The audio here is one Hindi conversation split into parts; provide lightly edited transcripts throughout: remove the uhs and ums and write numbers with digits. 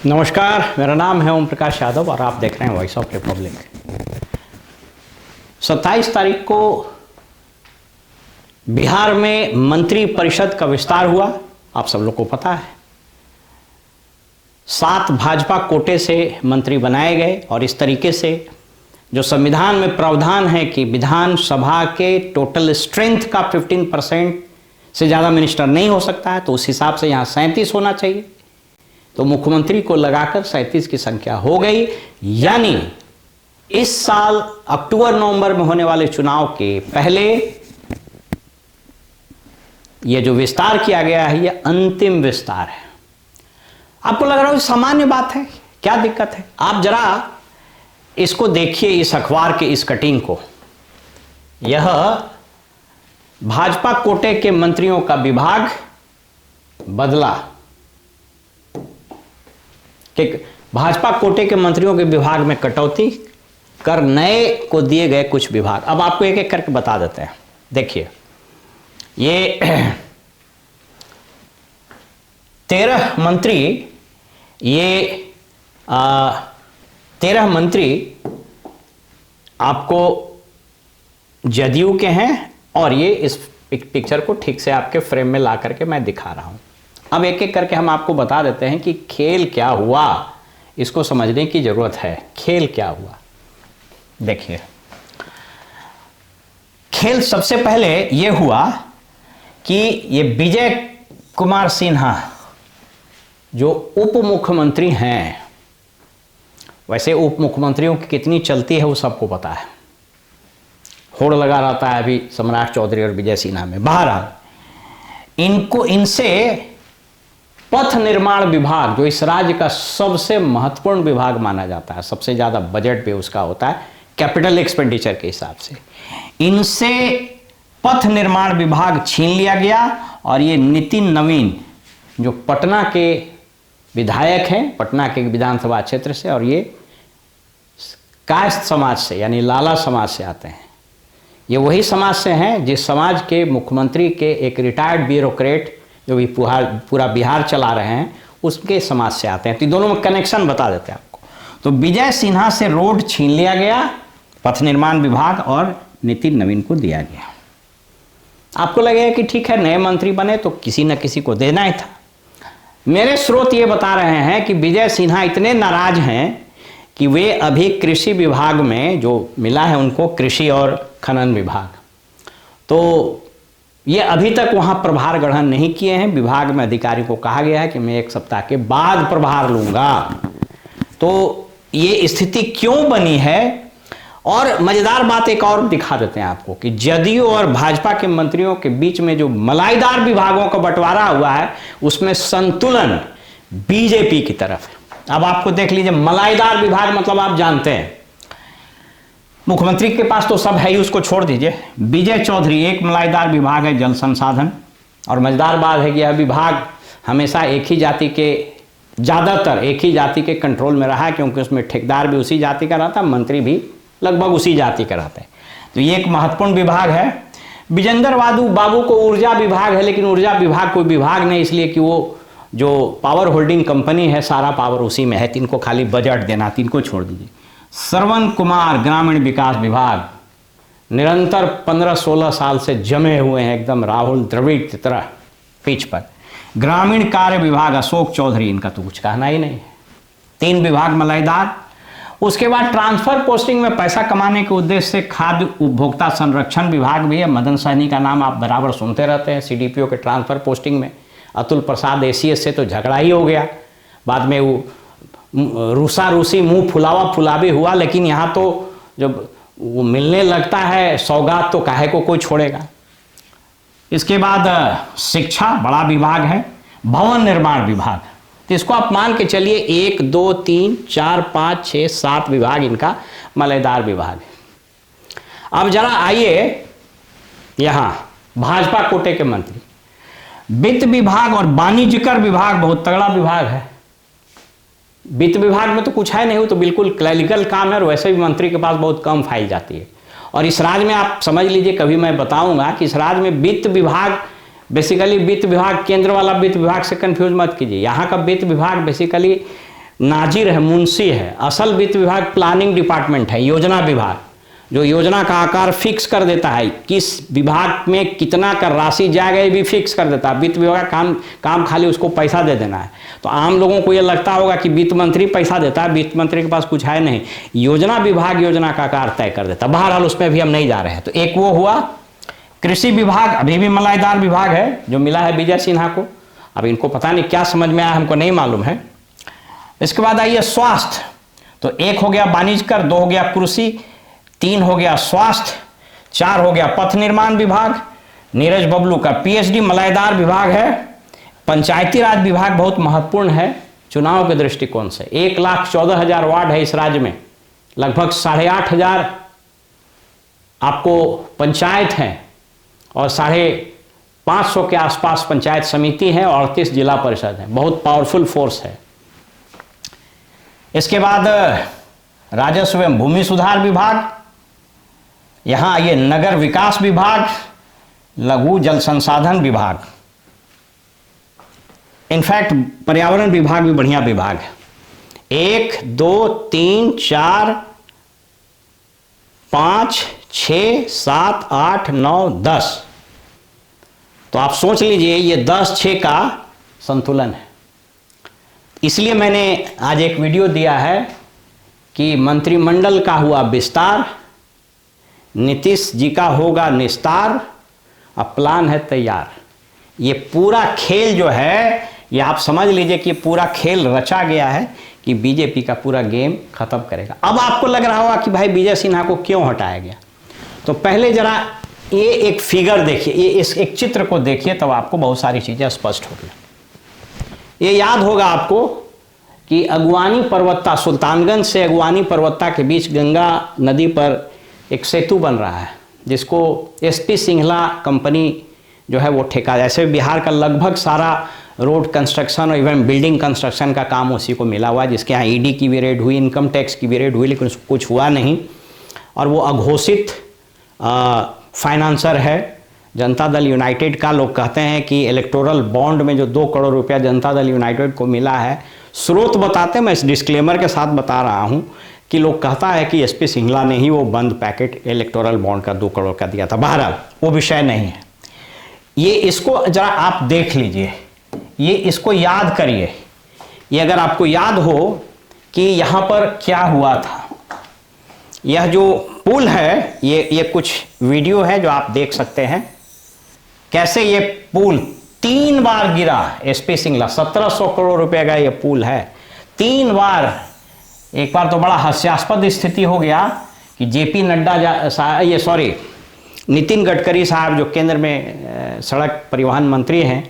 नमस्कार, मेरा नाम है ओम प्रकाश यादव और आप देख रहे हैं वॉइस ऑफ रिपब्लिक। 27 तारीख को बिहार में मंत्री परिषद का विस्तार हुआ, आप सब लोग को पता है। 7 भाजपा कोटे से मंत्री बनाए गए और इस तरीके से जो संविधान में प्रावधान है कि विधानसभा के टोटल स्ट्रेंथ का 15% से ज़्यादा मिनिस्टर नहीं हो सकता है, तो उस हिसाब से यहाँ 37 होना चाहिए। तो मुख्यमंत्री को लगाकर 37 की संख्या हो गई, यानी इस साल अक्टूबर-नवंबर में होने वाले चुनाव के पहले यह जो विस्तार किया गया है, यह अंतिम विस्तार है। आपको लग रहा है सामान्य बात है, क्या दिक्कत है? आप जरा इसको देखिए, इस अखबार के इस कटिंग को। यह भाजपा कोटे के मंत्रियों का विभाग बदला, कि भाजपा कोटे के मंत्रियों के विभाग में कटौती कर नए को दिए गए कुछ विभाग। अब आपको एक एक करके बता देते हैं। देखिए, ये 13 मंत्री, ये 13 मंत्री आपको जदयू के हैं और ये इस पिक्चर को ठीक से आपके फ्रेम में ला करके मैं दिखा रहा हूं। अब एक एक करके हम आपको बता देते हैं कि खेल क्या हुआ, इसको समझने की जरूरत है। खेल क्या हुआ, देखिए। खेल सबसे पहले यह हुआ कि ये विजय कुमार सिन्हा जो उप मुख्यमंत्री हैं, वैसे उप मुख्यमंत्रियों की कितनी चलती है वो सबको पता है, होड़ लगा रहता है अभी सम्राट चौधरी और विजय सिन्हा में। बहरहाल इनसे पथ निर्माण विभाग, जो इस राज्य का सबसे महत्वपूर्ण विभाग माना जाता है, सबसे ज़्यादा बजट भी उसका होता है कैपिटल एक्सपेंडिचर के हिसाब से, इनसे पथ निर्माण विभाग छीन लिया गया। और ये नितिन नवीन जो पटना के विधायक हैं, पटना के विधानसभा क्षेत्र से, और ये कायस्थ समाज से यानी लाला समाज से आते हैं। ये वही समाज से हैं जिस समाज के मुख्यमंत्री के एक रिटायर्ड ब्यूरोक्रेट जो भी पूरा बिहार चला रहे हैं, उसके समाज से आते हैं। तो दोनों में कनेक्शन बता देते हैं आपको। तो विजय सिन्हा से रोड छीन लिया गया, पथ निर्माण विभाग, और नितिन नवीन को दिया गया। आपको लगेगा कि ठीक है, नए मंत्री बने तो किसी न किसी को देना ही था। मेरे स्रोत ये बता रहे हैं कि विजय सिन्हा इतने नाराज हैं कि वे अभी कृषि विभाग में जो मिला है उनको, कृषि और खनन विभाग, तो ये अभी तक वहाँ प्रभार ग्रहण नहीं किए हैं। विभाग में अधिकारी को कहा गया है कि मैं 1 सप्ताह के बाद प्रभार लूँगा। तो ये स्थिति क्यों बनी है? और मज़ेदार बात एक और दिखा देते हैं आपको कि जदयू और भाजपा के मंत्रियों के बीच में जो मलाईदार विभागों का बंटवारा हुआ है, उसमें संतुलन बीजेपी की तरफ है। अब आपको देख लीजिए, मलाईदार विभाग मतलब आप जानते हैं, मुख्यमंत्री के पास तो सब है ही, उसको छोड़ दीजिए। विजय चौधरी, एक मलाईदार विभाग है जल संसाधन, और मजेदार बात है कि यह विभाग हमेशा एक ही जाति के, ज़्यादातर एक ही जाति के कंट्रोल में रहा है, क्योंकि उसमें ठेकेदार भी उसी जाति का रहता है, मंत्री भी लगभग उसी जाति का रहता है। तो ये एक महत्वपूर्ण विभाग है। विजेंद्र बाबू को ऊर्जा विभाग है, लेकिन ऊर्जा विभाग कोई विभाग नहीं, इसलिए कि वो जो पावर होल्डिंग कंपनी है, सारा पावर उसी में है, तिनको खाली बजट देना, तिनको छोड़ दीजिए। श्रवण कुमार, ग्रामीण विकास विभाग, निरंतर 15-16 साल से जमे हुए हैं एकदम राहुल द्रविड़ की तरह पिच पर। ग्रामीण कार्य विभाग, अशोक चौधरी, इनका तो कुछ कहना ही नहीं है। 3 विभाग मलाईदार। उसके बाद ट्रांसफर पोस्टिंग में पैसा कमाने के उद्देश्य से खाद्य उपभोक्ता संरक्षण विभाग भी है। मदन सहनी का नाम आप बराबर सुनते रहते हैं सीडीपीओ के ट्रांसफर पोस्टिंग में। अतुल प्रसाद एसीएस से तो झगड़ा ही हो गया, बाद में वो रूसा रूसी मुंह फुलावा फुलावी हुआ, लेकिन यहाँ तो जब वो मिलने लगता है सौगात तो काहे को कोई छोड़ेगा। इसके बाद शिक्षा बड़ा विभाग है। भवन निर्माण विभाग, तो इसको आप मान के चलिए 1 2 3 4 5 6 7 विभाग इनका मलाईदार विभाग है। अब जरा आइए यहाँ भाजपा कोटे के मंत्री, वित्त विभाग और वाणिज्यकर विभाग बहुत तगड़ा विभाग है। वित्त विभाग में तो कुछ है नहीं, वो तो बिल्कुल क्लरिकल काम है, और वैसे भी मंत्री के पास बहुत कम फाइल जाती है। और इस राज्य में आप समझ लीजिए, कभी मैं बताऊंगा कि इस राज्य में वित्त विभाग बेसिकली वित्त विभाग केंद्र वाला वित्त विभाग से कंफ्यूज मत कीजिए। यहाँ का वित्त विभाग बेसिकली नाजिर है, मुंशी है। असल वित्त विभाग प्लानिंग डिपार्टमेंट है, योजना विभाग, जो योजना का आकार फिक्स कर देता है, किस विभाग में कितना कर राशि जाएगा ये भी फिक्स कर देता है। वित्त विभाग का काम खाली उसको पैसा दे देना है। तो आम लोगों को ये लगता होगा कि वित्त मंत्री पैसा देता है, वित्त मंत्री के पास कुछ है नहीं। योजना विभाग योजना का आकार तय कर देता है। बहरहाल उसमें भी हम नहीं जा रहे हैं। तो एक वो हुआ। कृषि विभाग अभी भी मलाईदार विभाग है जो मिला है विजय सिन्हा को। अब इनको पता नहीं क्या समझ में आया, हमको नहीं मालूम है। इसके बाद आइए स्वास्थ्य। तो एक हो गया वाणिज्य कर, 2 हो गया कृषि, 3 हो गया स्वास्थ्य, 4 हो गया पथ निर्माण विभाग। नीरज बबलू का पीएचडी मलाईदार विभाग है। पंचायती राज विभाग बहुत महत्वपूर्ण है चुनाव के दृष्टिकोण से। 1,14,000 वार्ड है इस राज्य में, लगभग 8,500 आपको पंचायत हैं और 550 के आसपास पंचायत समिति है और 38 जिला परिषद है। बहुत पावरफुल फोर्स है। इसके बाद राजस्व एवं भूमि सुधार विभाग, यहां आइए नगर विकास विभाग, लघु जल संसाधन विभाग, इनफैक्ट पर्यावरण विभाग भी बढ़िया विभाग है। 1 2 3 4 5 6 7 8 9 10। तो आप सोच लीजिए ये 10-6 का संतुलन है। इसलिए मैंने आज एक वीडियो दिया है कि मंत्रिमंडल का हुआ विस्तार, नीतीश जी का होगा निस्तार, अब प्लान है तैयार। ये पूरा खेल जो है, ये आप समझ लीजिए कि पूरा खेल रचा गया है कि बीजेपी का पूरा गेम खत्म करेगा। अब आपको लग रहा होगा कि भाई विजय सिन्हा को क्यों हटाया गया। तो पहले जरा ये एक फिगर देखिए, ये इस एक चित्र को देखिए, तब आपको बहुत सारी चीजें स्पष्ट होगी। ये याद होगा आपको कि अगवानी पर्वता, सुल्तानगंज से अगवानी पर्वता के बीच गंगा नदी पर एक सेतु बन रहा है, जिसको एसपी सिंघला कंपनी जो है वो ठेका। जैसे बिहार का लगभग सारा रोड कंस्ट्रक्शन और इवन बिल्डिंग कंस्ट्रक्शन का काम उसी को मिला हुआ है, जिसके यहाँ ईडी की भी रेड हुई, इनकम टैक्स की भी रेड हुई, लेकिन कुछ हुआ नहीं। और वो अघोषित फाइनेंसर है जनता दल यूनाइटेड का। लोग कहते हैं कि इलेक्टोरल बॉन्ड में जो 2 करोड़ रुपया जनता दल यूनाइटेड को मिला है, स्रोत बताते, मैं इस डिस्क्लेमर के साथ बता रहा हूं कि लोग कहता है कि एसपी सिंघला ने ही वो बंद पैकेट इलेक्टोरल बॉन्ड का 2 करोड़ का दिया था। बहरहाल वो विषय नहीं है। ये इसको जरा आप देख लीजिए, ये इसको याद करिए। ये अगर आपको याद हो कि यहाँ पर क्या हुआ था, यह जो पुल है, ये कुछ वीडियो है जो आप देख सकते हैं कैसे ये पुल 3 बार गिरा। एसपी सिंघला 1700 करोड़ रुपए का ये पुल है, 3 बार। एक बार तो बड़ा हास्यास्पद स्थिति हो गया कि जेपी नड्डा नितिन गडकरी साहब जो केंद्र में सड़क परिवहन मंत्री हैं,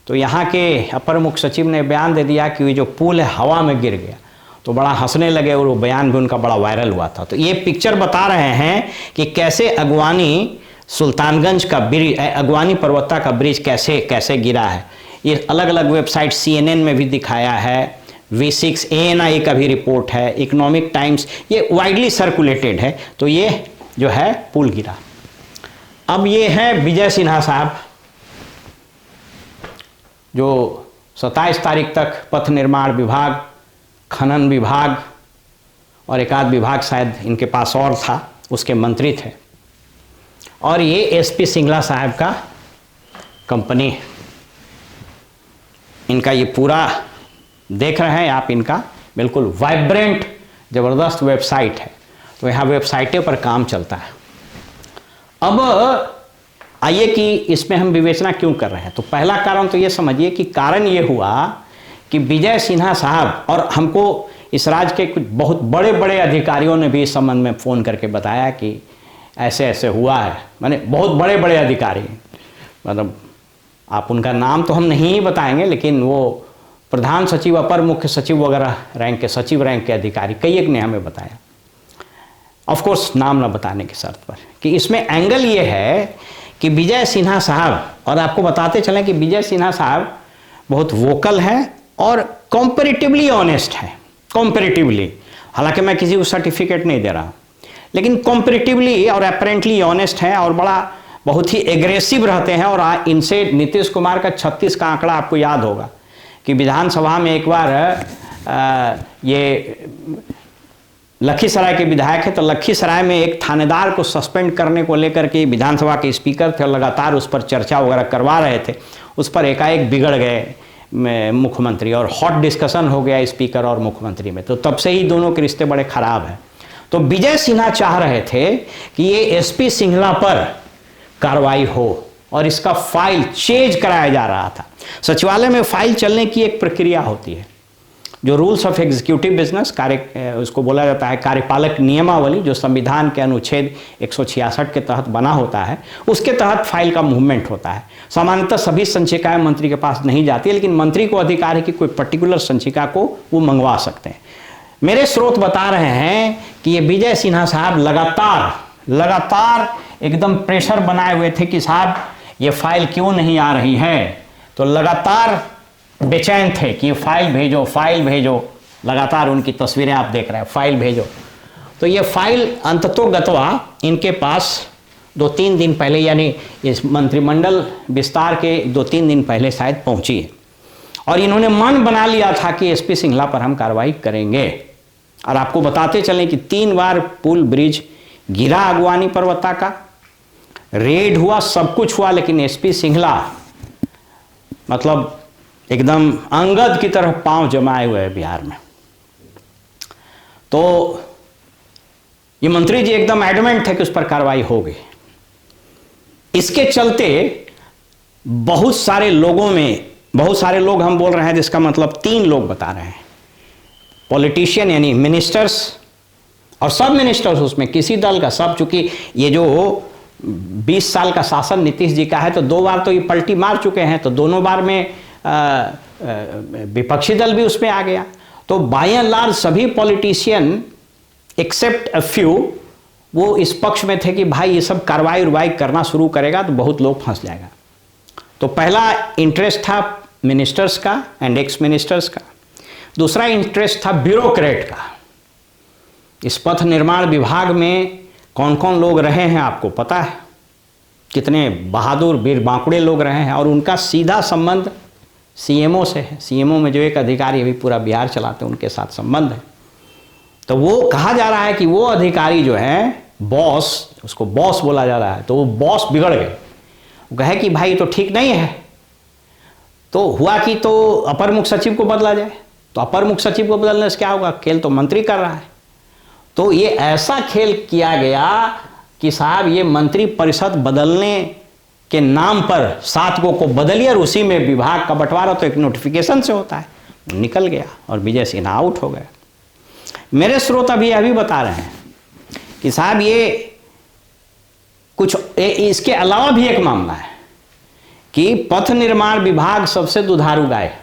तो यहाँ के अपर मुख्य सचिव ने बयान दे दिया कि ये जो पुल है हवा में गिर गया। तो बड़ा हंसने लगे और वो बयान भी उनका बड़ा वायरल हुआ था। तो ये पिक्चर बता रहे हैं कि कैसे अगवानी सुल्तानगंज का ब्रिज, अगवानी पर्वता का ब्रिज कैसे कैसे गिरा है। ये अलग अलग वेबसाइट CNN में भी दिखाया है, V6 ANI का भी रिपोर्ट है, इकोनॉमिक टाइम्स, ये वाइडली सर्कुलेटेड है। तो ये जो है पुल गिरा। अब ये है विजय सिन्हा साहब जो 27 तारीख तक पथ निर्माण विभाग, खनन विभाग और एक आध विभाग शायद इनके पास और था, उसके मंत्री थे। और ये एसपी सिंघला साहब का कंपनी है। इनका ये पूरा देख रहे हैं आप, इनका बिल्कुल वाइब्रेंट ज़बरदस्त वेबसाइट है। तो यहाँ वेबसाइटें पर काम चलता है। अब आइए कि इसमें हम विवेचना क्यों कर रहे हैं। तो पहला कारण तो ये समझिए कि कारण ये हुआ कि विजय सिन्हा साहब, और हमको इस राज्य के कुछ बहुत बड़े बड़े अधिकारियों ने भी इस संबंध में फ़ोन करके बताया कि ऐसे ऐसे हुआ है। माने बहुत बड़े बड़े अधिकारी, मतलब आप उनका नाम तो हम नहीं बताएंगे, लेकिन वो प्रधान सचिव, अपर मुख्य सचिव वगैरह रैंक के, सचिव रैंक के अधिकारी कई एक ने हमें बताया, ऑफ कोर्स नाम न बताने की शर्त पर, कि इसमें एंगल ये है कि विजय सिन्हा साहब, और आपको बताते चलें कि विजय सिन्हा साहब बहुत वोकल हैं और कंपैरेटिवली ऑनेस्ट हैं। कंपैरेटिवली, हालांकि मैं किसी को सर्टिफिकेट नहीं दे रहा, लेकिन कंपैरेटिवली और अपेरेंटली ऑनेस्ट हैं और बहुत ही एग्रेसिव रहते हैं। और इनसे नीतीश कुमार का 36 का आंकड़ा आपको याद होगा कि विधानसभा में एक बार ये लखीसराय के विधायक है, तो लखीसराय में एक थानेदार को सस्पेंड करने को लेकर के विधानसभा के स्पीकर थे और लगातार उस पर चर्चा वगैरह करवा रहे थे। उस पर एकाएक बिगड़ गए मुख्यमंत्री और हॉट डिस्कशन हो गया स्पीकर और मुख्यमंत्री में। तो तब से ही दोनों के रिश्ते बड़े खराब हैं। तो विजय सिन्हा चाह रहे थे कि ये एसपी सिंघला पर कार्रवाई हो और इसका फाइल चेंज कराया जा रहा था। सचिवालय में फाइल चलने की एक प्रक्रिया होती है, जो रूल्स ऑफ एग्जीक्यूटिव बिजनेस उसको बोला जाता है कार्यपालक नियमावली, जो संविधान के अनुच्छेद 166 के तहत बना होता है, उसके तहत फाइल का मूवमेंट होता है। सामान्यतः सभी संचिकाएं मंत्री के पास नहीं जाती, लेकिन मंत्री को अधिकार है कि कोई पर्टिकुलर संचिका को वो मंगवा सकते हैं। मेरे स्रोत बता रहे हैं कि ये विजय सिन्हा साहब लगातार एकदम प्रेशर बनाए हुए थे कि साहब ये फाइल क्यों नहीं आ रही है। तो लगातार बेचैन थे कि फाइल भेजो, लगातार उनकी तस्वीरें आप देख रहे हैं, फाइल भेजो। तो ये फाइल अंततोगत्वा इनके पास 2-3 दिन पहले, यानी इस मंत्रिमंडल विस्तार के 2-3 दिन पहले शायद पहुंची है और इन्होंने मन बना लिया था कि एसपी सिंघला पर हम कार्रवाई करेंगे। और आपको बताते चलें कि 3 बार पुल ब्रिज गिरा अगवानी पर्वता का, रेड हुआ, सब कुछ हुआ, लेकिन एसपी सिंघला मतलब एकदम अंगद की तरह पांव जमाए हुए हैं बिहार में। तो ये मंत्री जी एकदम एडमेंट थे कि उस पर कार्रवाई होगी। इसके चलते बहुत सारे लोग हम बोल रहे हैं, जिसका मतलब 3 लोग बता रहे हैं, पॉलिटिशियन यानी मिनिस्टर्स और सब मिनिस्टर्स उसमें किसी दल का सब, चूंकि ये जो 20 साल का शासन नीतीश जी का है, तो 2 बार तो ये पलटी मार चुके हैं, तो दोनों बार में विपक्षी दल भी उसमें आ गया। तो बाय एंड लार्ज सभी पॉलिटिशियन एक्सेप्ट अ फ्यू वो इस पक्ष में थे कि भाई ये सब कार्रवाई करना शुरू करेगा तो बहुत लोग फंस जाएगा। तो पहला इंटरेस्ट था मिनिस्टर्स का एंड एक्स मिनिस्टर्स का। दूसरा इंटरेस्ट था ब्यूरोक्रेट का। इस पथ निर्माण विभाग में कौन कौन लोग रहे हैं आपको पता है, कितने बहादुर वीर बांकुड़े लोग रहे हैं, और उनका सीधा संबंध सीएमओ से है। सीएमओ में जो एक अधिकारी अभी पूरा बिहार चलाते हैं, उनके साथ संबंध है। तो वो कहा जा रहा है कि वो अधिकारी जो है बॉस, उसको बॉस बोला जा रहा है, तो वो बॉस बिगड़ गए। वो कहे कि भाई तो ठीक नहीं है, तो हुआ कि तो अपर मुख्य सचिव को बदला जाए। तो अपर मुख्य सचिव को बदलने से क्या होगा, खेल तो मंत्री कर रहा है। तो ये ऐसा खेल किया गया कि साहब ये मंत्री परिषद बदलने के नाम पर 7 को बदलिए और उसी में विभाग का बंटवारा तो एक नोटिफिकेशन से होता है, निकल गया और विजय सिन्हा आउट हो गए। मेरे स्रोत अभी यह भी बता रहे हैं कि साहब ये कुछ इसके अलावा भी एक मामला है कि पथ निर्माण विभाग सबसे दुधारू गाय,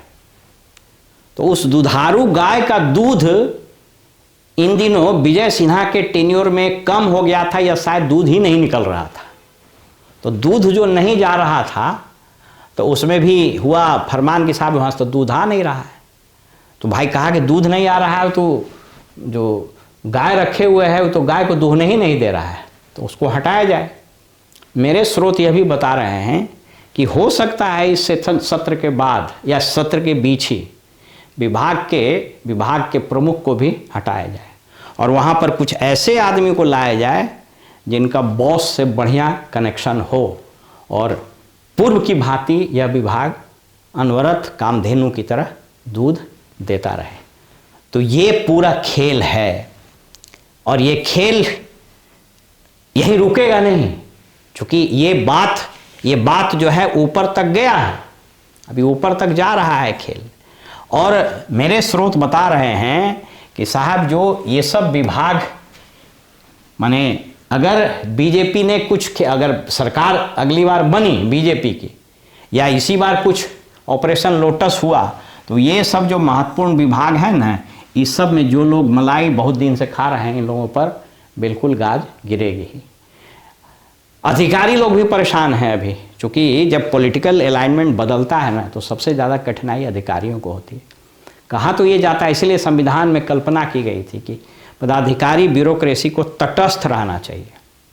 तो उस दुधारू गाय का दूध इन दिनों विजय सिन्हा के टेन्योर में कम हो गया था या शायद दूध ही नहीं निकल रहा था। तो दूध जो नहीं जा रहा था तो उसमें भी हुआ फरमान कि साहब वहाँ से तो दूध आ नहीं रहा है। तो भाई कहा कि दूध नहीं आ रहा है तो जो गाय रखे हुए है वो तो गाय को दूहने ही नहीं दे रहा है, तो उसको हटाया जाए। मेरे स्रोत यह भी बता रहे हैं कि हो सकता है इस सत्र के बाद या सत्र के बीच ही विभाग के प्रमुख को भी हटाया जाए और वहाँ पर कुछ ऐसे आदमी को लाया जाए जिनका बॉस से बढ़िया कनेक्शन हो और पूर्व की भांति यह विभाग अनवरत कामधेनु की तरह दूध देता रहे। तो ये पूरा खेल है और ये खेल यही रुकेगा नहीं, क्योंकि ये बात जो है ऊपर तक गया है, अभी ऊपर तक जा रहा है खेल। और मेरे स्रोत बता रहे हैं कि साहब जो ये सब विभाग, माने अगर बीजेपी ने कुछ, अगर सरकार अगली बार बनी बीजेपी की या इसी बार कुछ ऑपरेशन लोटस हुआ, तो ये सब जो महत्वपूर्ण विभाग हैं ना, इस सब में जो लोग मलाई बहुत दिन से खा रहे हैं, इन लोगों पर बिल्कुल गाज गिरेगी ही। अधिकारी लोग भी परेशान हैं अभी, क्योंकि जब पॉलिटिकल अलाइनमेंट बदलता है ना तो सबसे ज़्यादा कठिनाई अधिकारियों को होती है। कहा तो ये जाता है, इसलिए संविधान में कल्पना की गई थी कि पदाधिकारी ब्यूरोक्रेसी को तटस्थ रहना चाहिए,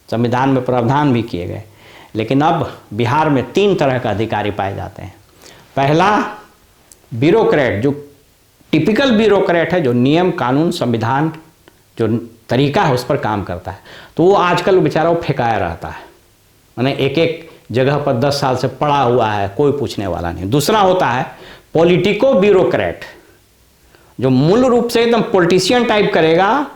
संविधान में प्रावधान भी किए गए। लेकिन अब बिहार में 3 तरह का अधिकारी पाए जाते हैं। पहला ब्यूरोक्रेट जो टिपिकल ब्यूरोक्रेट है जो नियम कानून संविधान जो तरीका है उस पर काम करता है, तो वो आजकल बेचारा वो फेंकाया रहता है, माने एक एक जगह पर 10 साल से पड़ा हुआ है, कोई पूछने वाला नहीं। दूसरा होता है पॉलिटिको ब्यूरोक्रेट, जो मूल रूप से एकदम पॉलिटिशियन टाइप करेगा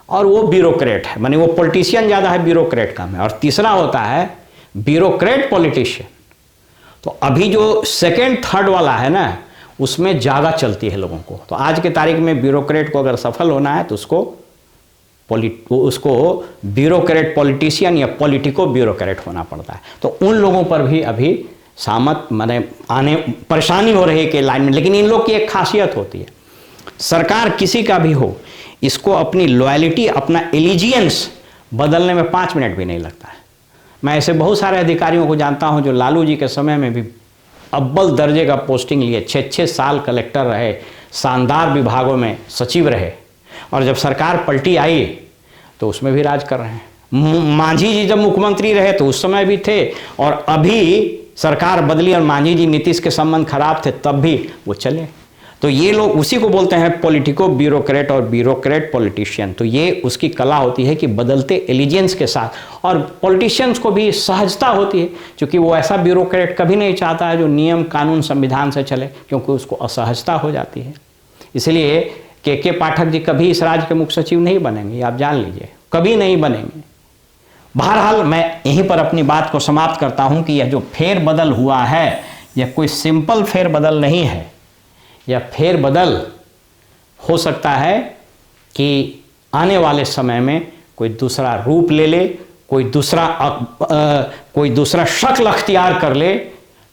और वो ब्यूरोक्रेट है, माने वो पॉलिटिशियन ज़्यादा है, ब्यूरोक्रेट कम है। और तीसरा होता है ब्यूरोक्रेट पॉलिटिशियन। तो अभी जो सेकेंड थर्ड वाला है ना, उसमें ज़्यादा चलती है लोगों को। तो आज के तारीख में ब्यूरोक्रेट को अगर सफल होना है तो उसको ब्यूरोक्रेट पॉलिटिशियन या पॉलिटिको ब्यूरोक्रेट होना पड़ता है। तो उन लोगों पर भी अभी सामत माने आने परेशानी हो रही है कि लाइन में। लेकिन इन लोग की एक खासियत होती है, सरकार किसी का भी हो, इसको अपनी लॉयलिटी अपना एलिजियंस बदलने में 5 मिनट भी नहीं लगता है। मैं ऐसे बहुत सारे अधिकारियों को जानता हूं जो लालू जी के समय में भी अव्वल दर्जे का पोस्टिंग लिए, 6-6 साल कलेक्टर रहे, शानदार विभागों में सचिव रहे, और जब सरकार पलटी आई तो उसमें भी राज कर रहे हैं। मांझी जी जब मुख्यमंत्री रहे तो उस समय भी थे, और अभी सरकार बदली और मांझी जी नीतीश के संबंध खराब थे तब भी वो चले। तो ये लोग उसी को बोलते हैं पॉलिटिको ब्यूरोक्रेट और ब्यूरोक्रेट पॉलिटिशियन। तो ये उसकी कला होती है कि बदलते एलिजेंस के साथ, और पॉलिटिशियंस को भी सहजता होती है, क्योंकि वो ऐसा ब्यूरोक्रेट कभी नहीं चाहता है जो नियम कानून संविधान से चले, क्योंकि उसको असहजता हो जाती है। इसलिए के पाठक जी कभी इस राज्य के मुख्य सचिव नहीं बनेंगे, आप जान लीजिए, कभी नहीं बनेंगे। बहरहाल मैं यहीं पर अपनी बात को समाप्त करता हूं कि यह जो फेरबदल हुआ है यह कोई सिंपल फेरबदल नहीं है। यह फेरबदल हो सकता है कि आने वाले समय में कोई दूसरा रूप ले ले, कोई दूसरा शक्ल अख्तियार कर ले,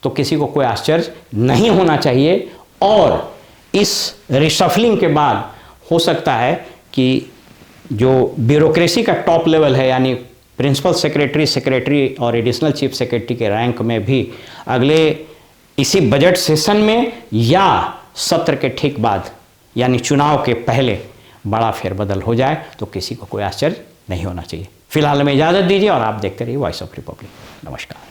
तो किसी को कोई आश्चर्य नहीं होना चाहिए। और इस रिशफलिंग के बाद हो सकता है कि जो ब्यूरोक्रेसी का टॉप लेवल है, यानी प्रिंसिपल सेक्रेटरी और एडिशनल चीफ सेक्रेटरी के रैंक में भी अगले इसी बजट सेशन में या सत्र के ठीक बाद, यानी चुनाव के पहले बड़ा फेरबदल हो जाए, तो किसी को कोई आश्चर्य नहीं होना चाहिए। फिलहाल हमें इजाज़त दीजिए और आप देखते रहिए वॉइस ऑफ रिपब्लिक। नमस्कार।